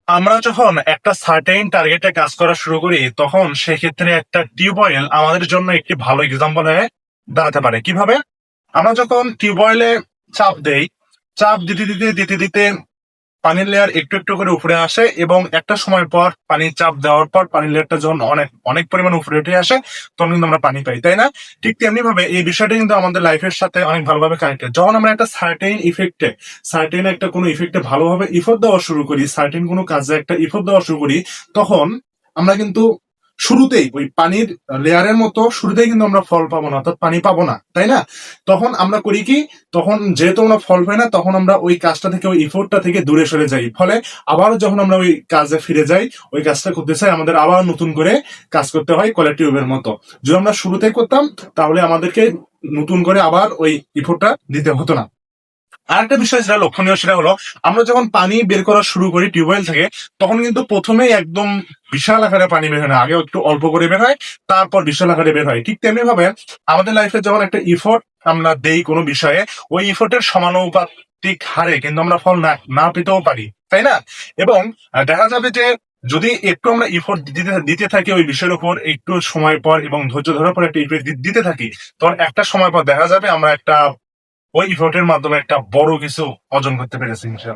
আমরা যখন একটা সার্টেইন টার্গেটে কাজ করা শুরু করি তখন সেক্ষেত্রে একটা টিউবওয়েল আমাদের জন্য একটি ভালো এক্সাম্পল হয়ে দাঁড়াতে পারে। কিভাবে? আমরা যখন টিউবওয়েলে চাপ দেই, চাপ দিতে দিতে দিতে দিতে পানির লেয়ার একটু একটু করে উপরে আসে এবং একটা সময় পর পানির চাপ দেওয়ার পর পানির লেয়ারটা যখন অনেক অনেক পরিমাণ উপরে উঠে আসে তখন কিন্তু আমরা পানি পাই, তাই না? ঠিক তেমনি ভাবে এই বিষয়টা কিন্তু আমাদের লাইফের সাথে অনেক ভালোভাবে কানেক্টেড। যখন আমরা একটা সার্টেন একটা কোনো ইফেক্টে ভালোভাবে ইফোর্ট দেওয়া শুরু করি, সার্টেন কোনো কাজে একটা ইফোর্ট দেওয়া শুরু করি, তখন আমরা কিন্তু শুরুতেই ওই পানির লেয়ারের মতো শুরুতেই কিন্তু আমরা ফল পাবো না, অর্থাৎ পানি পাবো না, তাই না? তখন আমরা করি কি, তখন যেহেতু আমরা ফল পাই না তখন আমরা ওই কাজটা থেকে ওই ইফোর্টটা থেকে দূরে সরে যাই। ফলে আবার যখন আমরা ওই কাজে ফিরে যাই, ওই কাজটা করতে চাই, আমাদের আবার নতুন করে কাজ করতে হয় কোয়ালিটিউবের মতো। যদি আমরা শুরুতেই করতাম তাহলে আমাদেরকে নতুন করে আবার ওই ইফোর্টটা দিতে হতো না। আরেকটা বিষয় যেটা লক্ষণীয় সেটা হলো, আমরা যখন পানি বের করা শুরু করি টিউবওয়েল থেকে তখন কিন্তু প্রথমেই একদম বিশাল আকারে পানি বের হয় না, আগে একটু অল্প করে বের হয়, তারপর বিশাল আকারে বের হয়। ঠিক তেমনি ভাবে আমাদের লাইফে যখন একটা ইফোর্ট আমরা দেই কোনো বিষয়ে, ওই ইফোর্টের সমানুপাতিক হারে কিন্তু আমরা ফল না না পেতেও পারি, তাই না? এবং দেখা যাবে যে যদি একটু আমরা ইফোর্ট দিতে দিতে থাকি ওই বিষয়ের উপর একটু সময় পর এবং ধৈর্য ধরার পর একটা ইফোর্ট দিতে থাকি, তখন একটা সময় পর দেখা যাবে আমরা একটা ওই ইফোর্টের মাধ্যমে একটা বড় কিছু অর্জন করতে পেরেছি ইনশাল্লাহ।